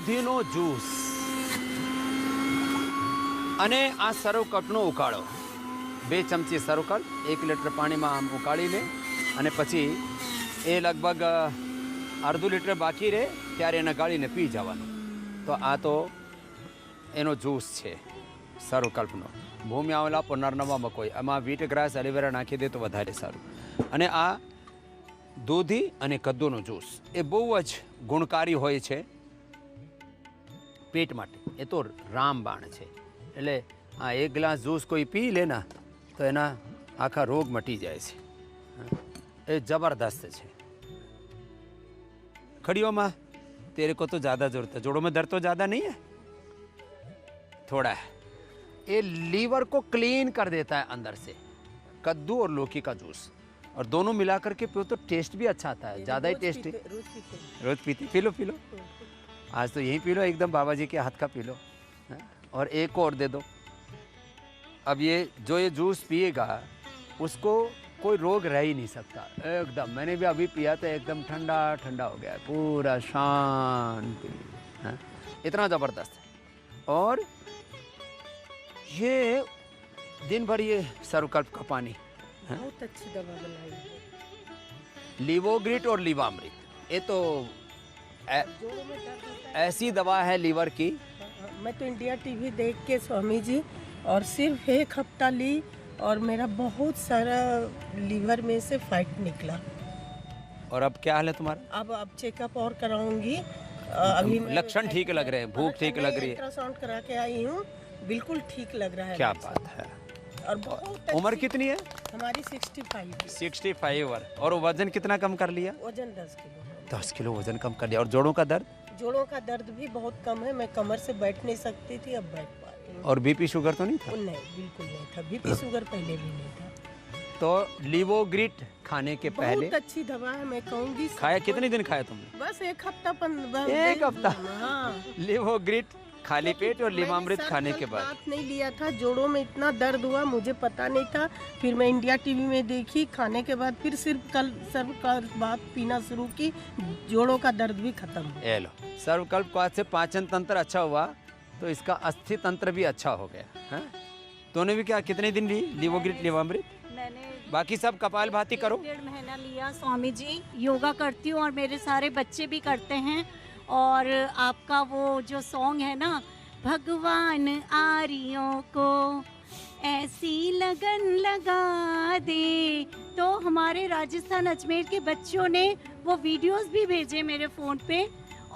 દૂધીનો juice અને આ સર્વકલ્પનો ઉકાળો 2 ચમચી સર્વકલ્પ 1 લીટર પાણીમાં આમ ઉકાળી લે અને પછી એ લગભગ અડધું લીટર બાકી રહે ત્યારે એને ગાળીને પી જવાનું. તો આ તો એનો જ્યુસ છે સર્વકલ્પનો. ભૂમિ આવેલા પુનર્નવા મકોઈ આમાં વીટ ગ્રાસ એલોવેરા નાખી દે તો વધારે સારું. અને આ દૂધી અને કદ્દુનો જ્યુસ એ બહુ જ ગુણકારી હોય છે પેટ માટે. એ તો રામબાણ છે. એટલે આ 1 ગ્લાસ જ્યુસ કોઈ પી લે ને તો એના આખા રોગ મટી જાય છે. એ જબરદસ્ત છે. खड़ियों में तेरे को तो ज़्यादा जरूरत है, जोड़ों में दर्द तो ज़्यादा नहीं है, थोड़ा है. ये लीवर को क्लीन कर देता है अंदर से. कद्दू और लौकी का जूस और दोनों मिला करके पियो तो टेस्ट भी अच्छा आता है. ज़्यादा ही टेस्टी. रोज पीती? P low P low. आज तो यहीं पी लो, एकदम बाबा जी के हाथ का पी लो. और एक और दे दो. अब ये जो ये जूस पिएगा उसको कोई रोग रह ही नहीं सकता एकदम. मैंने भी अभी पिया तो एकदम ठंडा ठंडा हो गया, पूरा शांति. इतना ज़बरदस्त है. और ये दिन भर ये सर्वकल्प का पानी बहुत अच्छी दवा बनाई है. लिवोग्रिट और लिवामृत ये तो ऐसी दवा है लीवर की. मैं तो इंडिया टीवी देख के स्वामी जी और सिर्फ 1 हफ्ता ली और मेरा बहुत सारा लीवर में से फैट निकला. और अब क्या हाल है तुम्हारा? अब चेकअप और कराऊंगी. अभी लक्षण ठीक लग रहे हैं, भूख ठीक लग रही है. अल्ट्रासाउंड करा के आई हूँ, बिल्कुल ठीक लग रहा है. क्या बात है. और बहुत उम्र कितनी है? हमारी 65. 65. और वजन कितना कम कर लिया? वजन 10 किलो. 10 किलो वजन कम कर लिया. और जोड़ों का दर्द? जोड़ों का दर्द भी बहुत कम है. मैं कमर से बैठ नहीं सकती थी, अब बैठ पा रही हूँ. और बीपी शुगर तो नहीं था? नहीं, बिल्कुल नहीं था. बीपी शुगर पहले भी नहीं था. तो लिवोग्रिट खाने के पहले बहुत अच्छी दवा है, मैं कहूँगी. खाया? कितने दिन खाया तुमने? बस 1 हफ्ता. 1 हफ्ता? हाँ. लिवोग्रिट खाली पेट और लिवामृत खाने के बाद. बात नहीं लिया था, जोड़ों में इतना दर्द हुआ मुझे पता नहीं था. फिर मैं इंडिया टीवी में देखी, खाने के बाद फिर सिर्फ कल सर्वकल्प बात पीना शुरू की, जोड़ों का दर्द भी खत्म. ये लो, सर्वकल्प को आज से पाचन तंत्र अच्छा हुआ तो इसका अस्थि तंत्र भी अच्छा हो गया. हाँ? तूने भी क्या कितने दिन ली लिवोग्रिट लिवामृत? मैंने बाकी सब कपाल भाती करो. 1.5 महीना लिया स्वामी जी. योगा करती हूँ और मेरे सारे बच्चे भी करते हैं. और आपका वो जो सॉन्ग है ना, भगवान आरियों को ऐसी लगन लगा दे, तो हमारे राजस्थान अजमेर के बच्चों ने वो वीडियोस भी भेजे मेरे फ़ोन पे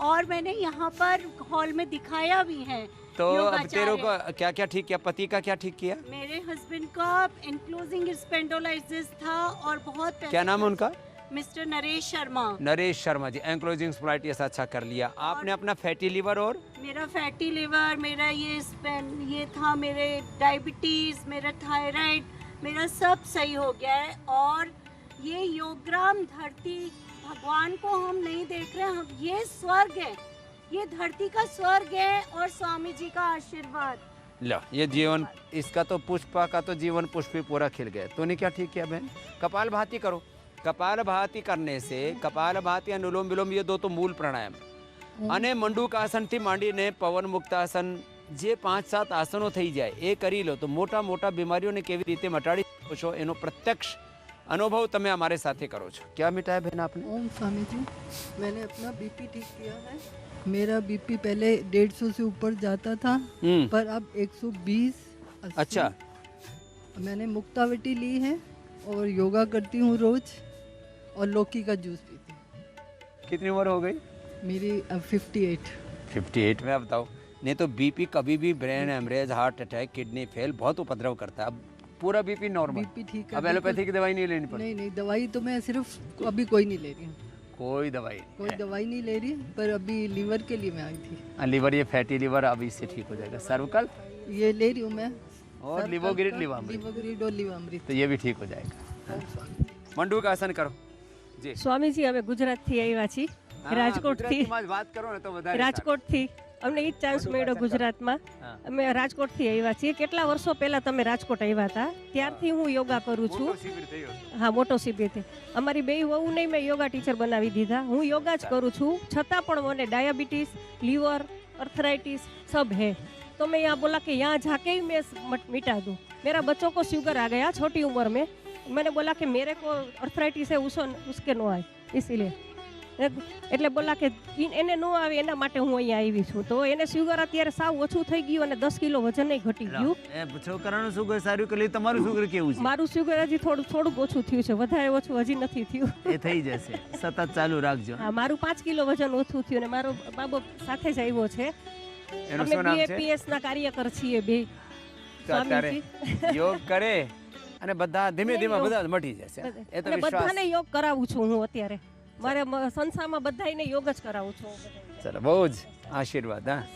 और मैंने यहाँ पर हॉल में दिखाया भी है. तो अब तेरे को क्या क्या ठीक किया? पति का क्या ठीक किया? मेरे हस्बैंड का एंक्लोजिंग स्पेंडोलाइसिस था और बहुत क्या नाम है उनका? मिस्टर नरेश शर्मा. नरेश शर्मा जी. एंक्लोजिंग स्पॉलाइटिस अच्छा कर लिया आपने. अपना फैटी लीवर और मेरा फैटी लिवर, मेरा ये था, मेरे डायबिटीज़, मेरा थायराइड, मेरा सब सही हो गया है. और ये योगग्राम धरती, भगवान को हम नहीं देख रहे, हम ये स्वर्ग है, ये धरती का स्वर्ग है और स्वामी जी का आशीर्वाद. लो, ये जीवन इसका तो पुष्पा का तो जीवन पुष्प ही पूरा खिल गया. तूने क्या ठीक किया बहन? कपाल भाती करो. कपाल भाती करने से कपाल भाती अनुलोम विलोम ये 2 तो मूल प्राणायाम. અને મંડુકાસનથી માંડીને પવન મુક્તાસન જે 5-7 આસનો થઈ જાય એ કરી લો તો મોટા મોટા બીમારીઓને કેવી રીતે મટાડી શકો છો એનો પ્રત્યક્ષ અનુભવ તમે અમારે સાથે કરો છો. क्या मिटाया बहन आपने? ओम स्वामी जी, मैंने अपना बीपी ठीक किया है. मेरा बीपी पहले 150 से ऊपर जाता था पर अब 120. अच्छा. मैंने मुक्तावटी ली है और योगा करती हूँ रोज और लौकी का जूस पीती हूँ. कितनी उम्र हो गई? मेरी अब 58. 58 में. अब बताओ, नहीं तो बीपी कभी भी brain haemorrhage, heart attack, kidney fail बहुत उपद्रव करता है. अब पूरा बीपी नॉर्मल. बीपी ठीक है. अब एलोपैथी की दवाई नहीं लेनी पड़ती? नहीं, दवाई तो मैं सिर्फ अभी कोई नहीं ले रही हूँ. कोई दवाई नहीं. कोई दवाई नहीं ले रही, पर अभी लीवर के लिए मैं आई थी. लीवर, ये फैटी लीवर अब इससे ठीक हो जाएगा. सर्वकल्प ये ले रही हूँ मैं. और लिवोग्रिट लिवामृत, लिवोग्रिट और लिवामृत तो ये भी ठीक हो जाएगा. મંડુકાસન કરો જી. સ્વામીજી અમે ગુજરાતથી આવ્યા છીએ. રાજકોટથી વાત કરો ને તો વધારે. રાજકોટથી અમને ઈ ચાન્સ મળ્યો ગુજરાતમાં. અમે રાજકોટથી આવ્યા છીએ. કેટલા વર્ષો પહેલા તમે રાજકોટ આવ્યા હતા ત્યારથી હું યોગા કરું છું. હા, મોટો શિબિર થી અમારી બે વહુને મેં યોગા ટીચર બનાવી દીધા. હું યોગા જ કરું છું છતાં પણ મને ડાયાબિટીસ, લીવર अर्थराइटिस सब है। तो मैं यहाँ बोला कि यहाँ जाके ही मैं मिटा दूँ। मेरा बच्चों को शुगर आ गया छोटी उम्र में, मैंने बोला कि मेरे को अर्थराइटिस है उसके नो आए, इसीलिए એટલે બોલા કે એને નો આવે એના માટે હું અહીંયા આવી છું। તો એને શુગર અત્યારે સાવ ઓછું થઈ ગયું અને 10 કિલો વજન ઘટી ગયું। એ છોકરાનું શુગર સારું કે તમારું શુગર કેવું છે? મારું શુગર હજી થોડુંક ઓછું થયું છે, વધારે ઓછું હજી નથી થયું। એ થઈ જશે, સતત ચાલુ રાખજો। હા, મારું 5 કિલો વજન ઓછું થયું અને મારો બાબો સાથે જ આવ્યો છે। એનું અમે શું નામ છે? બીએપીએસ ના કાર્યકર છીએ બે। તો અત્યારે યોગ કરે અને બધા ધીમે ધીમે બધા મટી જશે, એ તો વિશ્વાસ। બધાને યોગ કરાવું છું હું અત્યારે, મારે સંસ્થામાં બધાને યોગ જ કરાવું છું। चलो बहुत आशीर्वाद। हाँ,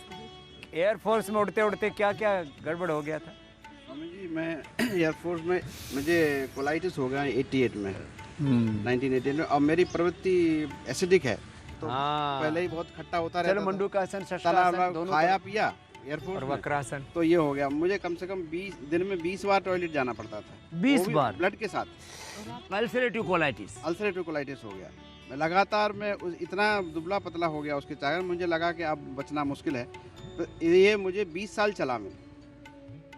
एयरफोर्स में उड़ते उड़ते क्या क्या गड़बड़ हो गया था? स्वामी जी, मैं एयरफोर्स में मुझे कोलाइटिस हो गया 88 में, 1988 में। और मेरी प्रवृत्ति एसिडिक है, तो हाँ। पहले ही बहुत खट्टा होता चलो रहता मंडू था। का आसन, तला शस्त्रासन दोनों खाया करो। पिया एयरफोर्स और में, वक्रासन। तो ये हो गया। मुझे कम से कम 20 दिन में 20 बार टॉयलेट जाना पड़ता था। 20 वो भी बार? ब्लड के साथ। Ulcerative colitis. अल्सरेटिव कोलाइटिस हो गया। मैं लगातार इतना दुबला पतला हो गया उसके कारण मुझे लगा कि अब बचना मुश्किल है। तो ये मुझे 20 साल चला। मैं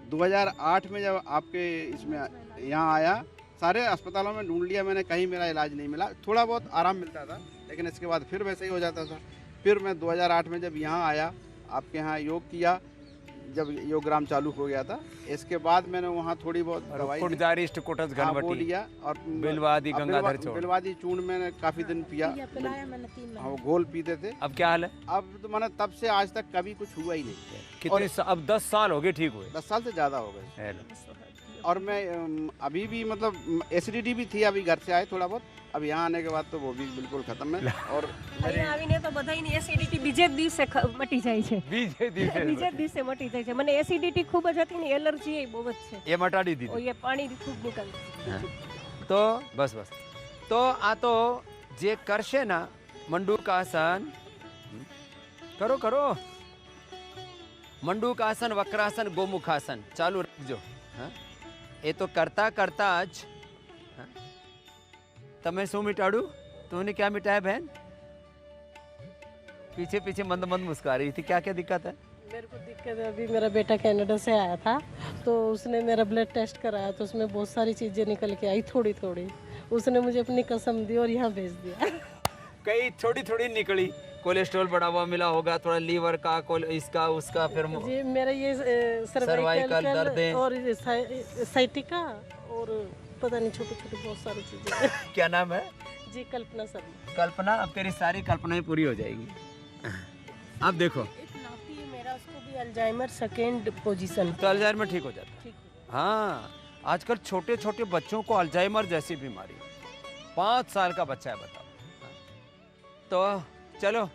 2008 में जब आपके इसमें यहाँ आया, सारे अस्पतालों में ढूंढ लिया मैंने, कहीं मेरा इलाज नहीं मिला। थोड़ा बहुत आराम मिलता था, लेकिन इसके बाद फिर वैसे ही हो जाता था। फिर मैं 2008 में जब यहाँ आया, आपके यहाँ योग किया, जब योगग्राम चालू हो गया था, इसके बाद मैंने वहाँ थोड़ी बहुत दवाई ली। कुटजारिष्ट कुटज हाँ, वो घनवटी लिया। और बिलवादी गंगाधर चौड़। बिलवादी चूर्ण मैंने काफी दिन पिया। हाँ, वो घोल पीते थे। अब क्या हाल है? अब तो मैंने तब से आज तक कभी कुछ हुआ ही नहीं। कितने अब 10 साल हो गए ठीक हुए? 10 साल से ज्यादा हो गए। हेलो। और मैं अभी भी मतलब एसिडिटी भी थी, अभी घर से आए थोड़ा बहुत, अब यहाँ आने के बाद तो वो भी बिल्कुल खत्म है। और અહીંયા આવીને તો બધાયની એસિડિટી બીજે જ દિવસે મટી જાય છે। બીજે દિવસે બીજે જ દિવસે મટી જાય છે। મને એસિડિટી ખૂબ જ હતી ને, એલર્જી એ બહુ જ છે। ये મટાડી ઓ દીધી। એ પાણી ખૂબ નીકળે। તો બસ તો આ તો જે કરશે ના મંડૂકાસન, કરો કરો, મંડૂકાસન, વક્રાસન, ગોમુખાસન ચાલુ રાખજો। હા, એ તો કરતા કરતા જ તમે શું મિટાડું? तूने क्या मिटाया बहन? पीछे पीछे मंद मंद मुस्कुरा रही थी, क्या क्या दिक्कत है? मेरे को दिक्कत है, अभी मेरा बेटा कनाडा से आया था, तो उसने मेरा ब्लड टेस्ट कराया, तो उसमें बहुत सारी चीज़ें निकल के आई थोड़ी थोड़ी। उसने मुझे अपनी कसम दी और यहाँ भेज दिया। कई थोड़ी थोड़ी निकली, कोलेस्ट्रॉल बढ़ा हुआ मिला होगा, थोड़ा लीवर का, इसका उसका, फिर जी मेरा ये सर्वाइकल दर्द है और साइटिका और पता नहीं छोटी छोटी बहुत सारी चीज़ें। क्या नाम है? जी कल्पना शर्मा। कल्पना, अब तेरी सारी कल्पनाएं पूरी हो जाएगी। अब देखो, एक नाती है मेरा, उसको भी अल्जाइमर सेकेंड पोजीशन। तो अल्जाइमर में ठीक हो जाता है। ठीक है। हाँ, आजकल छोटे छोटे बच्चों को अल्जाइमर जैसी बीमारी, 5 साल का बच्चा है, बताओ। तो चलो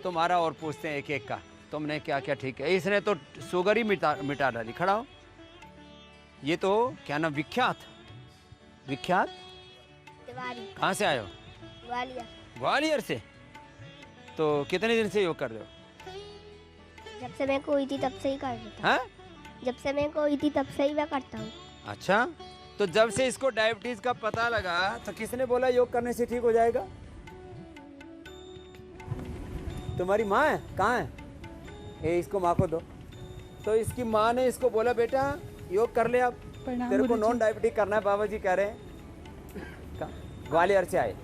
तुम्हारा और पूछते हैं एक एक का, तुमने क्या क्या ठीक है। इसने तो शुगर ही मिटा डाली। खड़ा हो। ये तो क्या नाम, विख्यात विख्यात तिवारी। कहाँ से आए हो? ग्वालियर। ग्वालियर से। तो कितने दिन से योग कर रहे हो? जब से मैं कोई थी तब से ही कर रहा था। हाँ? जब से मैं कोई थी तब से ही मैं करता हूँ। अच्छा, तो जब से इसको डायबिटीज का पता लगा तो किसने बोला योग करने से ठीक हो जाएगा? तुम्हारी माँ है? कहाँ है? ये इसको माँ को दो। तो इसकी माँ ने इसको बोला बेटा योग कर ले, अब तेरे को नॉन डायबिटिक करना है, बाबा जी कह रहे हैं। ग्वालियर से आए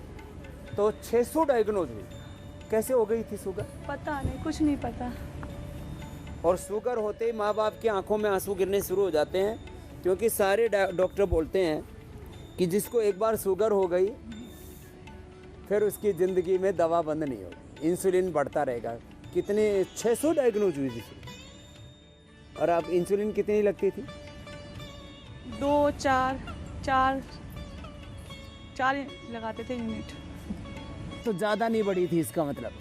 तो 600 डायग्नोज हुई। कैसे हो गई थी शुगर? पता नहीं, कुछ नहीं पता। और शुगर होते ही माँ बाप की आंखों में आंसू गिरने शुरू हो जाते हैं, क्योंकि सारे डॉक्टर बोलते हैं कि जिसको एक बार शुगर हो गई फिर उसकी ज़िंदगी में दवा बंद नहीं होगी, इंसुलिन बढ़ता रहेगा। कितने 600 डायग्नोज हुई थी। और आप इंसुलिन कितनी लगती थी? 2 4 लगाते थे यूनिट। तो ज़्यादा नहीं बढ़ी थी, इसका मतलब।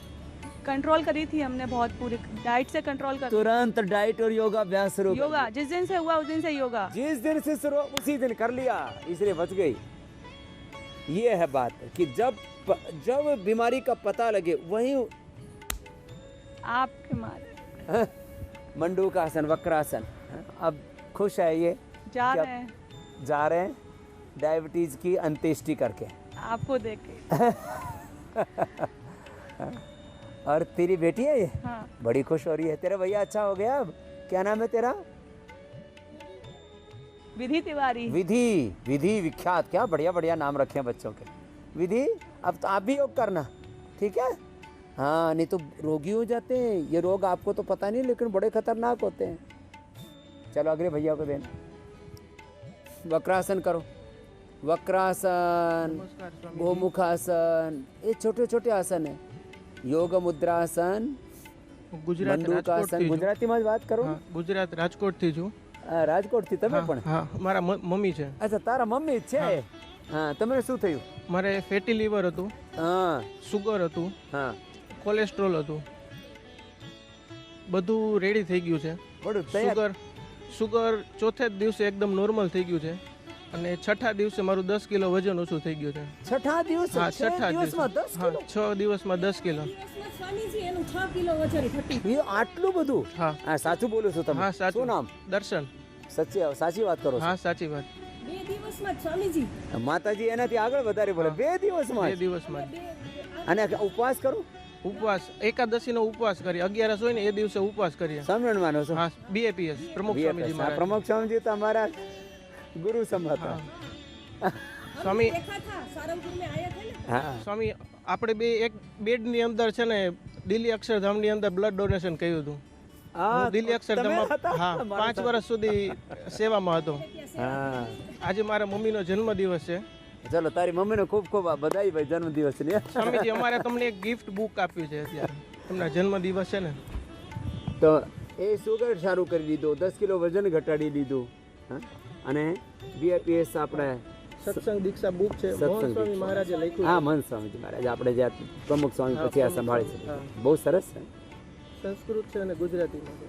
कंट्रोल करी थी हमने बहुत, पूरी डाइट से कंट्रोल कर। तुरंत डाइट और योगा अभ्यास शुरू। योगा जिस दिन से हुआ उस दिन से योगा, जिस दिन से शुरू उसी दिन कर लिया, इसलिए बच गई। ये है बात कि जब बीमारी का पता लगे वहीं आपके मारे मंडूकासन, वक्रासन। अब खुश है ये? जा रहे हैं, जा रहे हैं डायबिटीज की अंत्येष्टि करके, आपको देख के। और तेरी बेटी है ये? हाँ। बड़ी खुश हो रही है। तेरा भैया अच्छा हो गया अब? क्या नाम है तेरा? विधि तिवारी। विधि। विधि विख्यात, क्या बढ़िया बढ़िया नाम रखे हैं बच्चों के। विधि, अब तो आप भी योग करना, ठीक है? हाँ, नहीं तो रोगी हो जाते हैं। ये रोग आपको तो पता नहीं, लेकिन बड़े खतरनाक होते हैं। चलो अगले भैया को देना। वक्रासन करो। वक्रासन, गोमुखासन, ये छोटे छोटे आसन है। योग मुद्रासन, મંડૂકાસન। ગુજરાતીમાં જ વાત કરો। ગુજરાત રાજકોટથી છું। રાજકોટથી તમે પણ? હા, મારા મમ્મી છે। અચ્છા, તારા મમ્મી જ છે। હા, તમને શું થયું? મારે ફેટી લીવર હતું, હા, સુગર હતું, હા, કોલેસ્ટ્રોલ હતું, બધું રેડી થઈ ગયું છે। બધું તૈયાર। સુગર ચોથે જ દિવસે એકદમ નોર્મલ થઈ ગયું છે અને છઠ્ઠા દિવસે મારું 10 કિલો વજન ઓછું થઈ ગયું છે। છઠ્ઠા દિવસે? હા, છઠ્ઠા દિવસમાં 10 હા, કિલો? 6 દિવસમાં 10 કિલો। સ્વામીજી એનું 6 કિલો વજન ઘટી એ આટલું બધું? હા। હા, સાચું બોલો છો તમે? હા, સાચું। શું નામ? દર્શન। સાચી વાત કરો છો? હા, સાચી વાત। 2 દિવસમાં જ સ્વામીજી। માતાજી એનાથી આગળ વધારે બોલે। 2 દિવસમાં? 2 દિવસમાં। અને ઉપવાસ કરો? ઉપવાસ, એકાદશીનો ઉપવાસ કરીએ, 11 હોય ને એ દિવસે ઉપવાસ કરીએ। સમજણ માનો છો? હા, BAPS પ્રમુખ સ્વામીજી મહારાજ। પ્રમુખ સ્વામીજી તો અમારા ગુરુ સમા હતા। સ્વામી देखा था सारंगपुर में आया थे ना। હા, સ્વામી આપણે બે એક બેડની અંદર છે ને દિલ્હી અક્ષરધામની અંદર બ્લડ ડોનેશન કર્યું હતું। હું દિલ્હી અક્ષરધામમાં હા 5 વર્ષ સુધી સેવામાં હતો। હા। આજે મારા મમ્મીનો જન્મદિવસ છે। ચલો તારી મમ્મીને ખૂબ ખૂબ બધાઈ ભાઈ જન્મદિવસની। સ્વામીજી અમારે તમને એક ગિફ્ટ બુક આપ્યું છે અત્યારે, એમના જન્મદિવસ છે ને। તો એ સુગર સારું કરી લીધું, 10 કિલો વજન ઘટાડી લીધું, હા? અને BAPS આપણે સત્સંગ દીક્ષા બુક છે, મોહન સ્વામી મહારાજે લખ્યું હા, છે। મહંત સ્વામીજી મહારાજ આપણે જે પ્રમુખ સ્વામી હા, પછી આ પ્રમુખ સંભાળે છે। હા। બહુ સરસ છે। સંસ્કૃત છે અને ગુજરાતીમાં છે।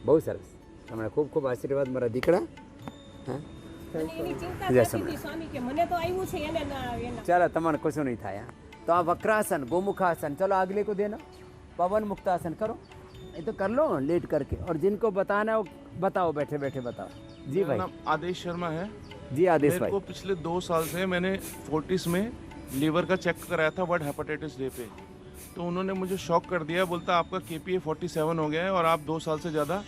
બહુ સરસ। તમને ખૂબ ખૂબ આશીર્વાદ મારા દીકરા। હા, એની ચિંતા જય થતી હતી સ્વામી કે મને તો આવ્યું છે એને ના એના। चलो तुम्हारे कुछ नहीं था यहाँ। तो आप वक्रासन, गोमुखासन, चलो अगले को देना। पवन मुक्तासन करो। ये तो कर लो लेट करके, और जिनको बताना है वो बताओ, बैठे बैठे बताओ। जी भाई। नाम आदेश शर्मा है। जी आदेश मेरे भाई। को पिछले 2 साल से मैंने फोर्टिस में लीवर का चेक कराया था वर्ल्ड हेपेटाइटिस डे पे, तो उन्होंने मुझे शॉक कर दिया। बोलता आपका KPA 47 हो गया है और आप 2 साल से ज़्यादा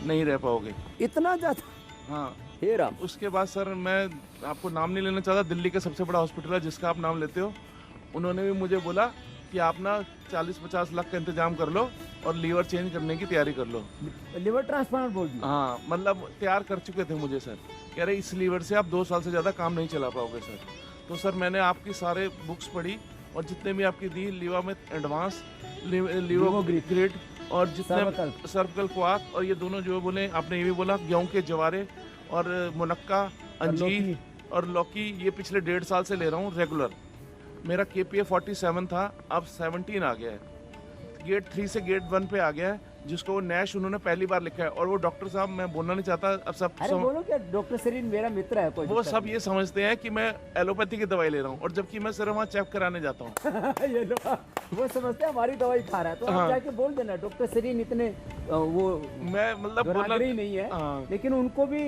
नहीं रह पाओगे। इतना ज़्यादा? हाँ। हे राम। उसके बाद सर मैं आपको नाम नहीं लेना चाहता, दिल्ली का सबसे बड़ा हॉस्पिटल है जिसका आप नाम लेते हो, उन्होंने भी मुझे बोला कि आप ना 40-50 लाख का इंतजाम कर लो और लीवर चेंज करने की तैयारी कर लो। लिवर ट्रांसप्लांट बोल दिया? हाँ, मतलब तैयार कर चुके थे मुझे सर। कह रहे इस लीवर से आप 2 साल से ज़्यादा काम नहीं चला पाओगे सर। तो सर मैंने आपकी सारे बुक्स पढ़ी और जितने भी आपकी दी, लीवा में एडवांस, लीवोग्रेट और जितने सर्विकल क्वाथ, और ये दोनों जो बोले आपने ये भी बोला गेहूँ के जवारे और मुनक्का, अंजीर और लौकी, ये पिछले 1.5 साल से ले रहा हूँ रेगुलर। मेरा KPA 47 था, अब 17 आ गया है। गेट 3 से गेट 1 पे आ गया है, जिसको वो नैश उन्होंने पहली बार लिखा है। और वो डॉक्टर साहब, मैं बोलना नहीं चाहता, अब सब अरे बोलो क्या, डॉक्टर सरीन मेरा मित्र है, कोई वो सब ये समझते हैं कि मैं एलोपैथी की दवाई ले रहा हूँ, और जबकि मैं सिर्फ वहाँ चेक कराने जाता हूँ। ये लो, वो समझते हैं हमारी दवाई खा रहा है, तो आप जाके बोल देना डॉक्टर सरीन इतने वो मैं मतलब बोलना नहीं है, लेकिन उनको भी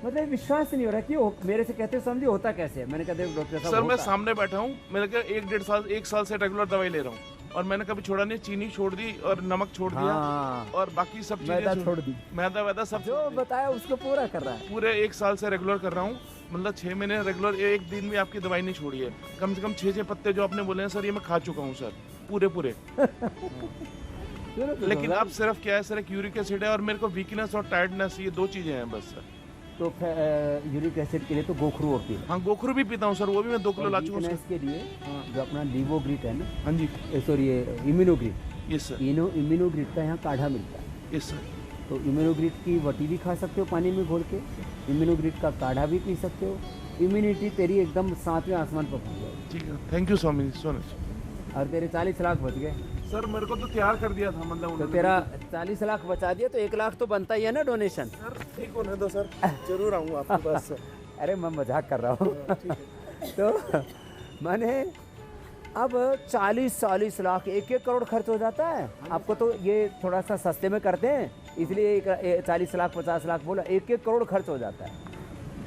मतलब विश्वास नहीं हो रहा कि मेरे से कहते समझे होता कैसे है। मैंने कहा डॉक्टर साहब सर मैं सामने बैठा हूँ, मैंने कहा 1 साल से रेगुलर दवाई ले रहा हूँ, और मैंने कभी छोड़ा नहीं। चीनी छोड़ दी और नमक छोड़ दिया, और बाकी सब चीजें छोड़ दी, मैदा वैदा सब जो बताया उसको पूरा कर रहा है। पूरे 1 साल से रेगुलर कर रहा हूँ, मतलब 6 महीने रेगुलर, एक दिन भी आपकी दवाई नहीं छोड़ी है। कम से कम 6 पत्ते जो आपने बोले हैं सर, ये मैं खा चुका हूँ सर, पूरे। लेकिन अब सिर्फ क्या है सर, एक यूरिक एसिड है और मेरे को वीकनेस और टायर्डनेस, ये 2 चीजें हैं बस सर। तो यूरिक एसिड के लिए तो गोखरू होती है। हाँ, गोखरू भी पीता हूँ सर, वो भी मैं 2 किलो ला चुका हूँ। इसके लिए जो अपना लीवोग्रिट है ना, हाँ जी, sorry Immunogrit, yes sir, Immunogrit का यहाँ काढ़ा मिलता है। Yes sir. तो इम्यूनोग्रिट की वटी भी खा सकते हो पानी में घोल के, इम्यूनोग्रिट का काढ़ा भी पी सकते हो। इम्यूनिटी तेरी एकदम 7वें आसमान पर पहुँच जाएगी। ठीक है, thank you Swami so much. और तेरे 40 लाख बच गए सर। मेरे को तो तैयार कर दिया था, मतलब तो तेरा 40 लाख बचा दिया, तो 1 लाख तो बनता ही है ना डोनेशन। सर ठीक होने दो सर, जरूर आऊँगा आपके पास सर। अरे मैं मजाक कर रहा हूँ। तो मैंने अब 40 लाख 1 करोड़ खर्च हो जाता है। आपको तो ये थोड़ा सा सस्ते में करते हैं, इसलिए 40 लाख 50 लाख बोला, 1 करोड़ खर्च हो जाता है।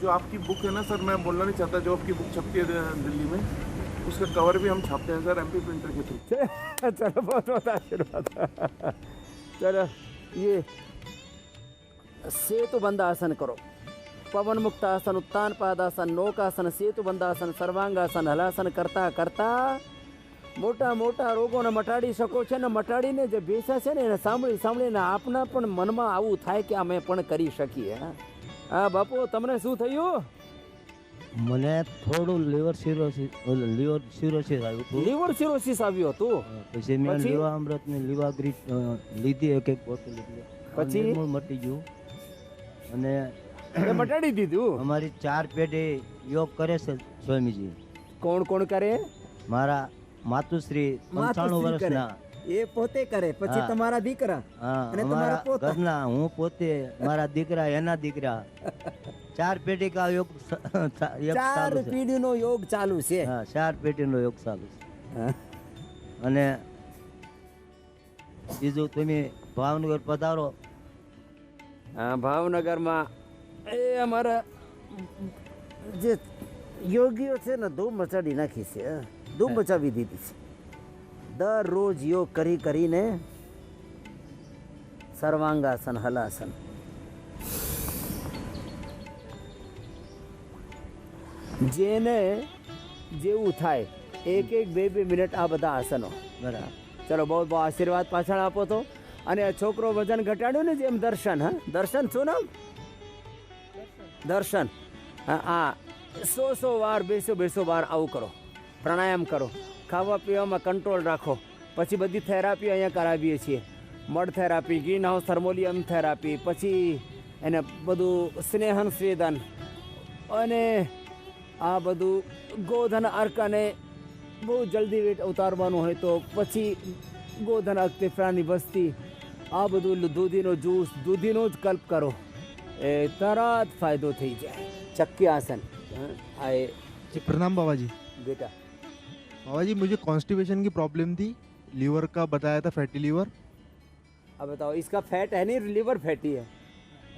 जो आपकी बुक है ना सर, मैं बोलना नहीं चाहता, जो आपकी बुक छपती है दिल्ली में, उसका कवर भी हम छापते हैं सर MP प्रिंटर के थ्रू। चलो बहुत बहुत आशीर्वाद। चलो ये सेतु बंधासन करो, पवन मुक्तासन, उत्तान पादासन, नौकासन, सेतु बंधासन, सर्वांगासन, हलासन करता करता મોટા મોટા રોગોને મટાડી શકો છો ને મટાડીને જે બેસા છે ને એને સાંભળી સાંભળીને આપના પણ મનમાં આવું થાય કે અમે પણ કરી શકીએ। હા બાપુ તમને શું થયું? મને થોડું લીવર સિરોસિસ આવ્યું હતું। લીવર સિરોસિસ આવ્યું હતું? પછી મેં લીવા અમૃત ને લીવા ગ્રીટ લીધી, એક બોટલ લીધી, પછી મટી ગયું અને મટાડી દીધું। અમારી 4 પેઢી યોગ કરે છે સ્વામીજી। કોણ કોણ કરે? મારા માતુશ્રી 95 વર્ષના, એ પોતે કરે, પછી તમારા દીકરા અને તમારા પોતા, ઘરના હું પોતે, મારા દીકરા, એના દીકરા, 4 પેઢી કા યોગ, 4 પેઢીનો યોગ ચાલુ છે। હા, 4 પેઢીનો યોગ ચાલુ છે। અને બીજું તમે ભાવનગર પધારો। હા, ભાવનગરમાં એ અમારા જે યોગીઓ છે ને ધૂમ મચાડી નાખી છે, ધૂમ મચાવી દીધી છે। દરરોજ યોગ કરી કરીને સર્વાંગાસન, હલાસન, જેને જેવું થાય 1-2 મિનિટ આ બધા આસનો। બરાબર, ચલો બહુ બહુ આશીર્વાદ પાછળ આપો તો। અને આ છોકરો વજન ઘટાડ્યું ને જેમ દર્શન, હા દર્શન શું નામ? દર્શન। હા હા, 100 વાર 200 વાર આવું કરો, પ્રાણાયામ કરો, ખાવા પીવામાં કંટ્રોલ રાખો। પછી બધી થેરાપી અહીંયા કરાવીએ છીએ, mud therapy, green house thermolium therapy, પછી એને બધું સ્નેહન સ્વેદન, અને આ બધું ગોધન અર્કને બહુ જલ્દી વેટ ઉતારવાનું હોય તો પછી ગોધન અર્ક ફેફડાની વસ્તી, આ બધું દૂધીનો જ્યુસ, દૂધીનો જ કલ્પ કરો, એ તરત ફાયદો થઈ જાય। ચક્કી આસન। आए जी, प्रणाम बाबा जी। बेटा बाबा जी, मुझे कॉन्स्टिपेशन की प्रॉब्लम थी, लीवर का बताया था, फैटी लीवर। अब बताओ, इसका फैट है नहीं, लीवर फैटी है।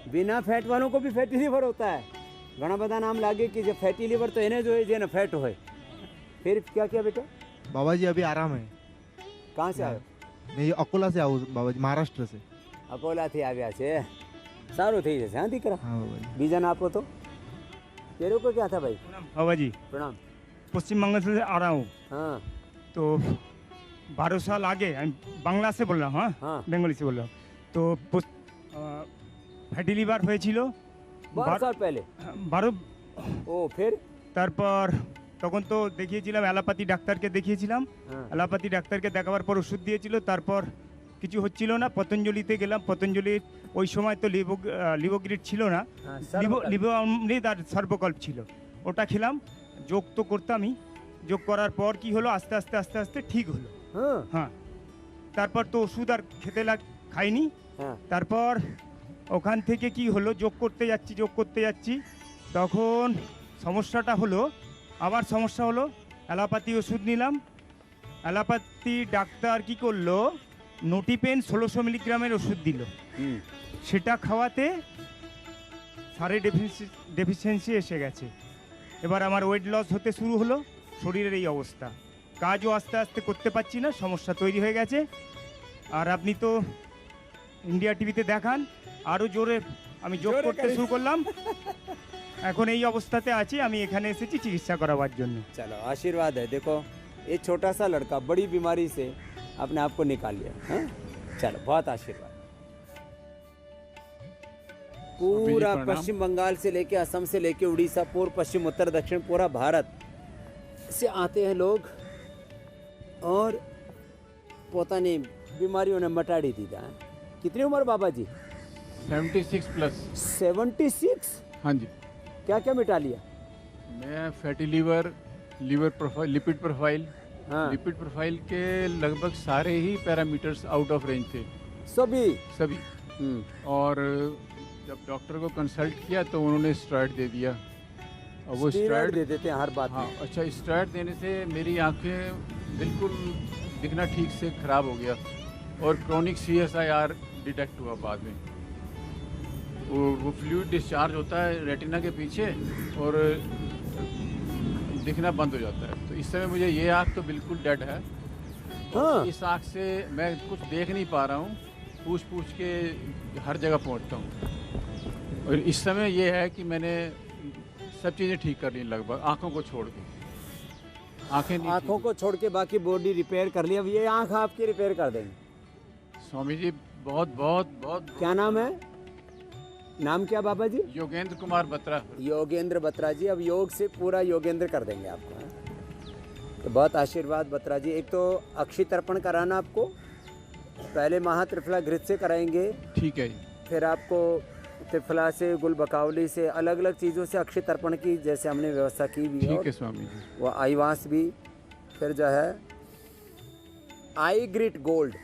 बिना फैट वालों को भी फैटी लीवर होता है। घना बदा नाम लागे कि जो फैटी लीवर तो इन्हें जो है जेने फैट हो। फिर क्या किया बेटा? बाबा जी अभी आराम है। कहाँ से आए? मैं अकोला से आऊँ बाबा जी, महाराष्ट्र से। अकोला थी આવ્યા છે, સારું થઈ જશે। હા દીકરા, हाँ बाबा जी। બીજાને આપો तो। तेरे को क्या था भाई? बाबा जी प्रणाम। पश्चिम बंगाल से आ रहा हूँ। हाँ, तो 12 साल आगे, बांग्ला से बोल रहा हूँ। हाँ, बेंगली से बोल रहा हूँ। तो फैटी लिवर হয়েছিল 12 साल पहले। 12। ও फिर তারপর তখন তো দেখিয়েছিলাম, অ্যালোপ্যাথি ডাক্তারকে দেখিয়েছিলাম। অ্যালোপ্যাথি ডাক্তারকে দেখাবার পর ওষুধ দিয়েছিল, তারপর কিছু হচ্ছিল না। পতঞ্জলিতে গেলাম, পতঞ্জলির ওই সময় তো লিভোগ্রিড ছিল না, লিভোঅমৃত আর সর্বকল্প ছিল, ওটা খেলাম। যোগ তো করতামই, যোগ করার পর কি হলো, আস্তে আস্তে আস্তে আস্তে ঠিক হলো। হ্যাঁ, তারপর তো ওষুধ আর খাইনি। তারপর ওখান থেকে কি হলো, যোগ করতে যাচ্ছি, তখন সমস্যাটা হলো, আবার সমস্যা হলো। অ্যালোপ্যাথি ওষুধ নিলাম, অ্যালোপ্যাথি ডাক্তার কি করলো, নোটিপেন 1600 মিলিগ্রামের ওষুধ দিল। সেটা খাওয়াতে সারের ডেফিসিয়েন্সি এসে গেছে। এবার আমার ওয়েট লস হতে শুরু হলো, শরীরের এই অবস্থা, কাজও আস্তে আস্তে করতে পারছি না, সমস্যা তৈরি হয়ে গেছে। আর আপনি তো ইন্ডিয়া টিভিতে দেখান, আরও জোরে আমি যোগ করতে শুরু করলাম। এখন এই অবস্থাতে আছি, আমি এখানে এসেছি চিকিৎসা করাবার জন্য। चलो आशीर्वाद है। देखो ये छोटा सा लड़का बड़ी बीमारी से अपने आप को निकाल लिया। हाँ? चलो बहुत आशीर्वाद। पूरा पश्चिम बंगाल से लेके असम से लेके उड़ीसा, पूर्व पश्चिम उत्तर दक्षिण पूरा भारत से आते हैं लोग, और પોતાની બીમારીઓને મટાડી દીધા। कितनी उम्र बाबा जी? 76 प्लस। 76? हाँ जी। क्या क्या मिटा लिया? मैं fatty liver, liver profile, lipid profile, lipid profile के लगभग सारे ही पैरामीटर्स आउट ऑफ रेंज थे, सभी। और जब डॉक्टर को कंसल्ट किया तो उन्होंने स्टेरॉइड दे दिया, और वो स्टेरॉइड दे देते हैं हर बात हाँ, में। अच्छा, स्टेरॉइड देने से मेरी आंखें बिल्कुल दिखना ठीक से ख़राब हो गया, और क्रोनिक CSIR डिटेक्ट हुआ बाद में। वो फ्लूइड डिस्चार्ज होता है रेटिना के पीछे, और दिखना बंद हो जाता है। तो इस समय मुझे ये आँख तो बिल्कुल डेड है। हाँ। इस आँख से मैं कुछ देख नहीं पा रहा हूँ, पूछ के हर जगह पहुँचता हूँ। और इस समय ये है कि मैंने सब चीज़ें ठीक कर ली लगभग, आँखों को छोड़ के। आँखों को छोड़ के बाकी बॉडी रिपेयर कर लिया। अब ये आँख आपकी रिपेयर कर देंगे स्वामी जी। बहुत बहुत बहुत। क्या नाम है? नाम क्या बाबा जी? योगेंद्र कुमार बत्रा। योगेंद्र बत्रा जी। अब योग से पूरा योगेंद्र कर देंगे आपको। तो बहुत आशीर्वाद बत्रा जी। एक तो अक्षी तर्पण कराना आपको, पहले महात्रिफला घृत से कराएंगे। ठीक है जी। फिर आपको त्रिफला से, गुल बकावली से, अलग अलग चीज़ों से अक्षय तर्पण की जैसे हमने व्यवस्था की भी है। ठीक है स्वामी जी। वो आईवास भी। फिर जो है आई ग्रिट गोल्ड,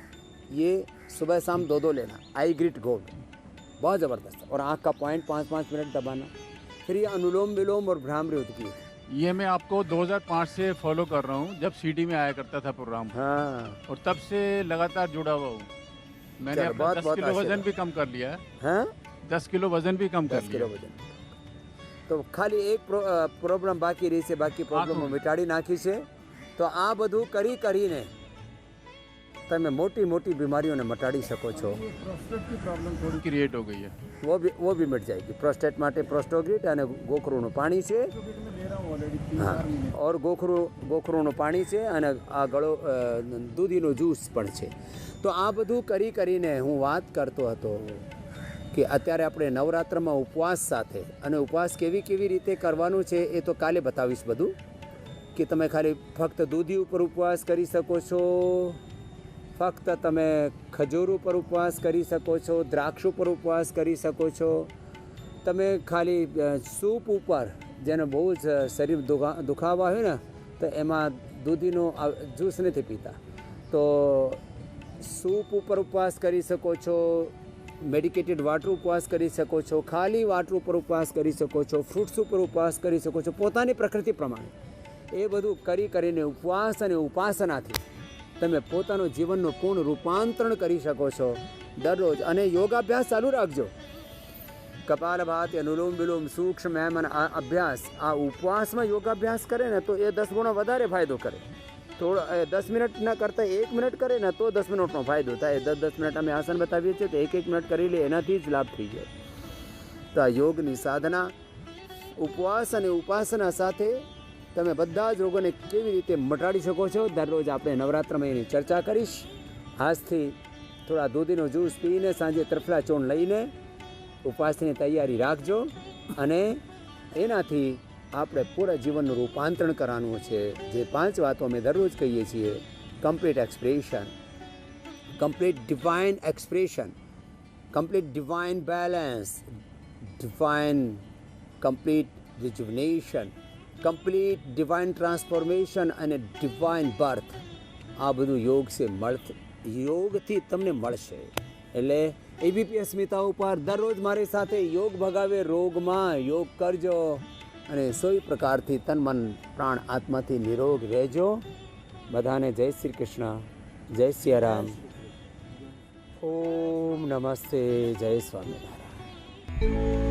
ये सुबह शाम 2-2 लेना। आई ग्रिट गोल्ड बहुत ज़बरदस्त। और आँख का पॉइंट 5-5 मिनट दबाना। फिर ये अनुलोम विलोम और भ्रामरी की। ये मैं आपको 2005 से फॉलो कर रहा हूँ, जब सिटी में आया करता था प्रोग्राम। हाँ। और तब से लगातार जुड़ा हुआ हूँ। मैंने अपना 10 किलो वजन भी कम कर लिया है। हाँ? 10 किलो वजन भी कम कर लिया। 10 किलो वजन। तो खाली एक प्रॉब्लम बाकी रही से, बाकी प्रॉब्लम मिटाड़ी नाखी से। तो आ બધું કરીને તમે મોટી મોટી બીમારીઓને મટાડી શકો છો। પ્રોસ્ટેટ की प्रॉब्लम थोड़ी क्रिएट हो गई है। वो भी मिट जाएगी। प्रोस्टेट માટે પ્રોસ્ટોગ્રીટ અને ગોખરુનું પાણી છે। હા, और ગોખરુનું પાણી છે અને આ ગળો દૂધીનો જ્યુસ પણ છે। તો આ બધું કરીને હું વાત કરતો હતો કે અત્યારે આપણે નવરાત્રમાં ઉપવાસ સાથે, અને ઉપવાસ કેવી રીતે કરવાનું છે એ તો કાલે બતાવીશ બધું, કે તમે ખાલી ફક્ત દૂધી ઉપર ઉપવાસ કરી શકો છો, ફક્ત તમે ખજૂર ઉપર ઉપવાસ કરી શકો છો, દ્રાક્ષ ઉપર ઉપવાસ કરી શકો છો, તમે ખાલી સૂપ ઉપર, જેને બહુ જ શરીર દુખાવા હોય ને તો એમાં દૂધીનો જ્યુસ નથી પીતા, તો સૂપ ઉપર ઉપવાસ કરી શકો છો, મેડિકેટેડ વાટર ઉપવાસ કરી શકો છો, ખાલી વાટર ઉપર ઉપવાસ કરી શકો છો, ફ્રૂટ્સ ઉપર ઉપવાસ કરી શકો છો, પોતાની પ્રકૃતિ પ્રમાણે એ બધું કરીને ઉપવાસ અને ઉપાસનાથી તમે પોતાનું જીવનનું પૂર્ણ રૂપાંતરણ કરી શકો છો દરરોજ। અને યોગાભ્યાસ ચાલુ રાખજો। કપાલભાતિ, અનુલોમ વિલોમ, સૂક્ષ્મ એમ અભ્યાસ, આ ઉપવાસમાં યોગાભ્યાસ કરે ને તો એ 10 ગણો વધારે ફાયદો કરે। થોડો 10 મિનિટ ના કરતાં 1 મિનિટ કરે ને તો 10 મિનિટનો ફાયદો થાય। 10 મિનિટ અમે આસન બતાવીએ છીએ તો 1 મિનિટ કરી લે, એનાથી જ લાભ થઈ જાય। તો આ યોગની સાધના, ઉપવાસ અને ઉપાસના સાથે તમે બધા જ રોગોને કેવી રીતે મટાડી શકો છો દરરોજ આપણે નવરાત્રમાં એની ચર્ચા કરીશ। આજથી થોડા દૂધીનો જ્યુસ પીને સાંજે ત્રિફલા ચૂર્ણ લઈને ઉપવાસની તૈયારી રાખજો, અને એનાથી આપણે પૂરા જીવનનું રૂપાંતરણ કરવાનું છે। જે 5 વાતો અમે દરરોજ કહીએ છીએ: complete expression, complete divine expression, complete divine balance, divine complete rejuvenation, complete divine transformation અને ડિવાઇન બર્થ। આ બધું યોગથી તમને મળશે। એટલે એબીપી અસ્મિતા ઉપર દરરોજ મારી સાથે યોગ ભગાવે રોગમાં યોગ કરજો, અને સોઈ પ્રકારથી તન મન પ્રાણ આત્માથી નિરોગ રહેજો। બધાને જય શ્રી કૃષ્ણ, જય સિયારામ, ઓમ નમસ્તે, જય સ્વામિનારાયણ।